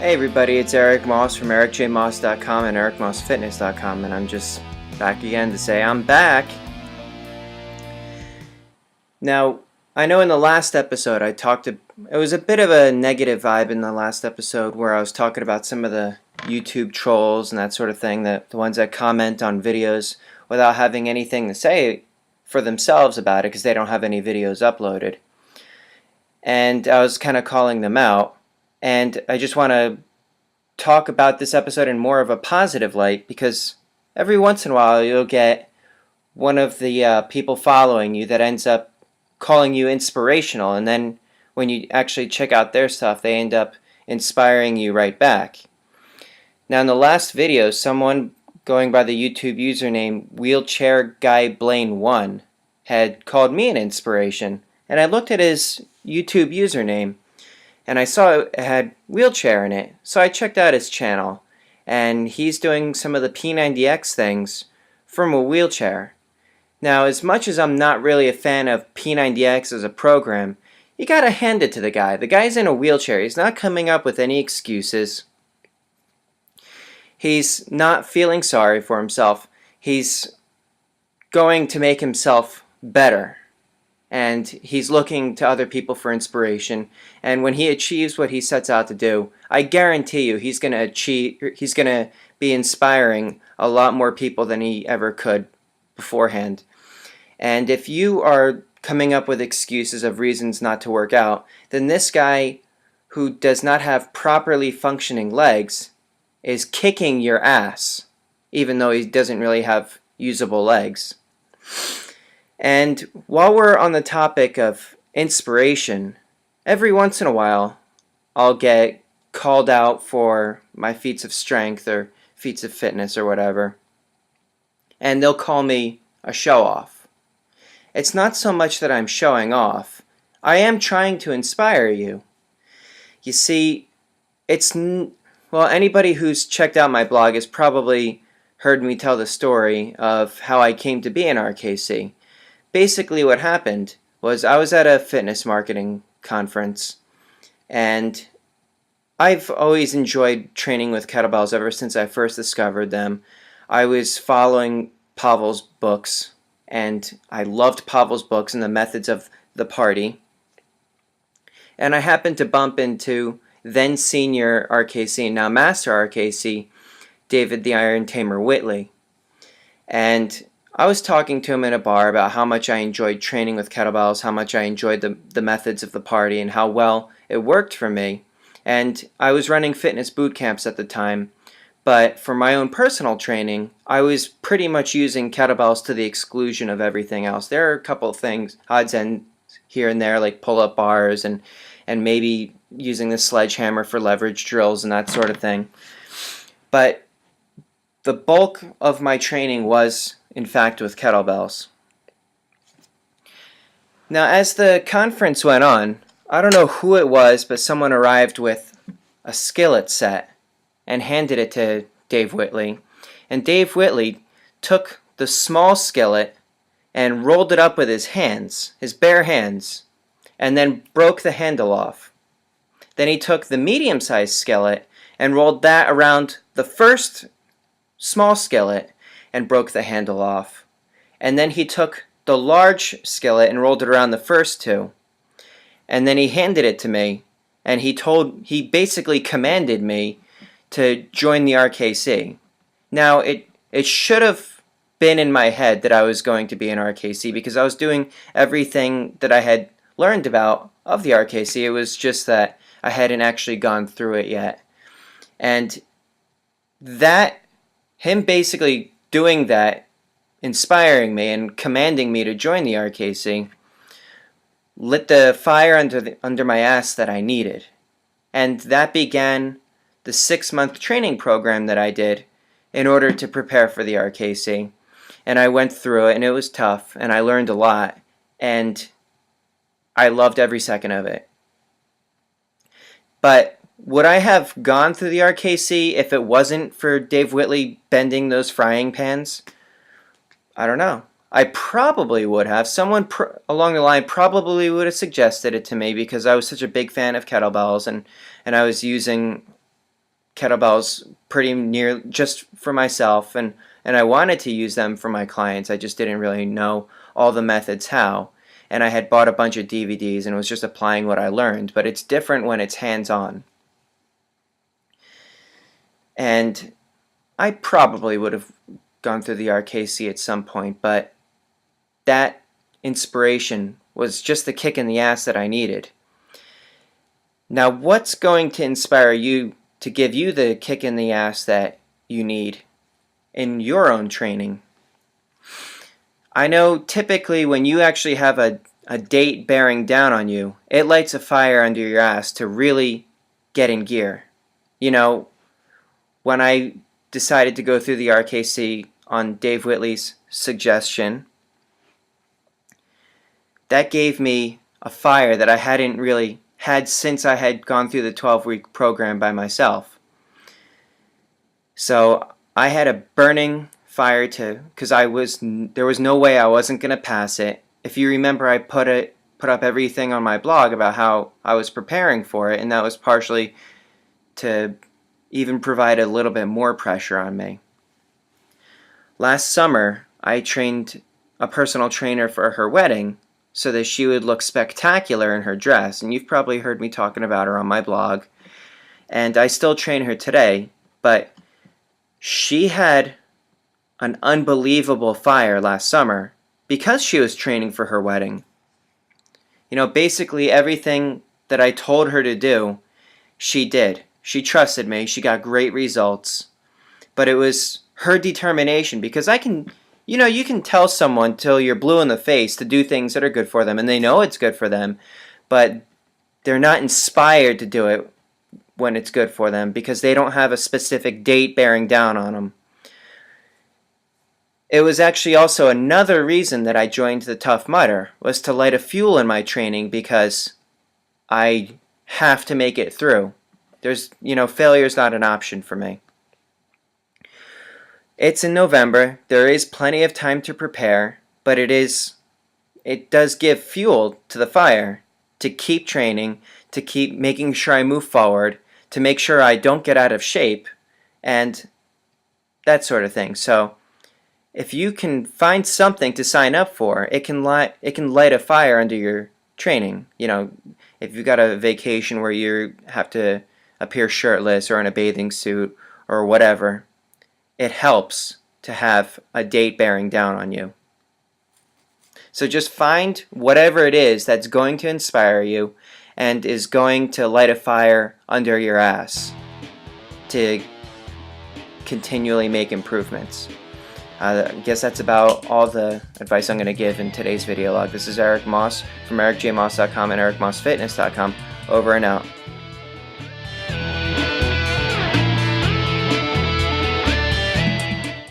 Hey everybody, it's Eric Moss from ericjmoss.com and ericmossfitness.com, and I'm just back again to say I'm back. Now, I know in the last episode it was a bit of a negative vibe in the last episode where I was talking about some of the YouTube trolls and that sort of thing, the ones that comment on videos without having anything to say for themselves about it because they don't have any videos uploaded. And I was kind of calling them out. And I just want to talk about this episode in more of a positive light because every once in a while you'll get one of the people following you that ends up calling you inspirational, and then when you actually check out their stuff, they end up inspiring you right back. Now, in the last video, someone going by the YouTube username WheelchairGuyBlaine1 had called me an inspiration, and I looked at his YouTube username and I saw it had wheelchair in it, so I checked out his channel, and he's doing some of the P90X things from a wheelchair. Now, as much as I'm not really a fan of P90X as a program, you gotta hand it to the guy. The guy's in a wheelchair. He's not coming up with any excuses. He's not feeling sorry for himself. He's going to make himself better. And he's looking to other people for inspiration. And when he achieves what he sets out to do, I guarantee you he's going to be inspiring a lot more people than he ever could beforehand. And if you are coming up with excuses of reasons not to work out, then this guy who does not have properly functioning legs is kicking your ass, even though he doesn't really have usable legs. And while we're on the topic of inspiration, every once in a while I'll get called out for my feats of strength or feats of fitness or whatever, and they'll call me a show-off. It's not so much that I'm showing off. I am trying to inspire you. You see, anybody who's checked out my blog has probably heard me tell the story of how I came to be in RKC. Basically what happened was I was at a fitness marketing conference, and I've always enjoyed training with kettlebells ever since I first discovered them. I was following Pavel's books, and I loved Pavel's books and the methods of the party. And I happened to bump into then senior RKC, now master RKC, David the Iron Tamer Whitley. And I was talking to him in a bar about how much I enjoyed training with kettlebells, how much I enjoyed the methods of the party, and how well it worked for me. And I was running fitness boot camps at the time, but for my own personal training, I was pretty much using kettlebells to the exclusion of everything else. There are a couple of things, odds and here and there, like pull-up bars and maybe using the sledgehammer for leverage drills and that sort of thing. But the bulk of my training was, in fact, with kettlebells. Now, as the conference went on, I don't know who it was, but someone arrived with a skillet set and handed it to Dave Whitley. And Dave Whitley took the small skillet and rolled it up with his hands, his bare hands, and then broke the handle off. Then he took the medium-sized skillet and rolled that around the first small skillet and broke the handle off. And then he took the large skillet and rolled it around the first two. And then he handed it to me, and he basically commanded me to join the RKC. Now, it should have been in my head that I was going to be in RKC because I was doing everything that I had learned about of the RKC. It was just that I hadn't actually gone through it yet. And him basically doing that, inspiring me and commanding me to join the RKC, lit the fire under my ass that I needed. And that began the 6-month training program that I did in order to prepare for the RKC. And I went through it, and it was tough, and I learned a lot, and I loved every second of it. But would I have gone through the RKC if it wasn't for Dave Whitley bending those frying pans? I don't know. I probably would have. Someone along the line probably would have suggested it to me because I was such a big fan of kettlebells, and I was using kettlebells pretty near just for myself, and I wanted to use them for my clients. I just didn't really know all the methods how. And I had bought a bunch of DVDs and was just applying what I learned, but it's different when it's hands-on. And I probably would have gone through the RKC at some point, but that inspiration was just the kick in the ass that I needed. Now, what's going to inspire you to give you the kick in the ass that you need in your own training? I know typically when you actually have a date bearing down on you, it lights a fire under your ass to really get in gear. You know, when I decided to go through the RKC on Dave Whitley's suggestion, that gave me a fire that I hadn't really had since I had gone through the 12-week program by myself. So I had a burning fire because there was no way I wasn't going to pass it. If you remember, I put up everything on my blog about how I was preparing for it, and that was partially to even provide a little bit more pressure on me. Last summer, I trained a personal trainer for her wedding so that she would look spectacular in her dress, and you've probably heard me talking about her on my blog. And I still train her today, but she had an unbelievable fire last summer because she was training for her wedding. You know, basically everything that I told her to do, she did. She trusted me. She got great results. But it was her determination, because you can tell someone till you're blue in the face to do things that are good for them, and they know it's good for them, but they're not inspired to do it when it's good for them because they don't have a specific date bearing down on them. It was actually also another reason that I joined the Tough Mudder, was to light a fuel in my training, because I have to make it through. Failure is not an option for me. It's in November. There is plenty of time to prepare, but it does give fuel to the fire to keep training, to keep making sure I move forward, to make sure I don't get out of shape, and that sort of thing. So if you can find something to sign up for, it can light a fire under your training. If you've got a vacation where you have to appear shirtless or in a bathing suit or whatever, it helps to have a date bearing down on you. So just find whatever it is that's going to inspire you and is going to light a fire under your ass to continually make improvements. I guess that's about all the advice I'm going to give in today's video log. This is Eric Moss from ericjmoss.com and ericmossfitness.com. Over and out.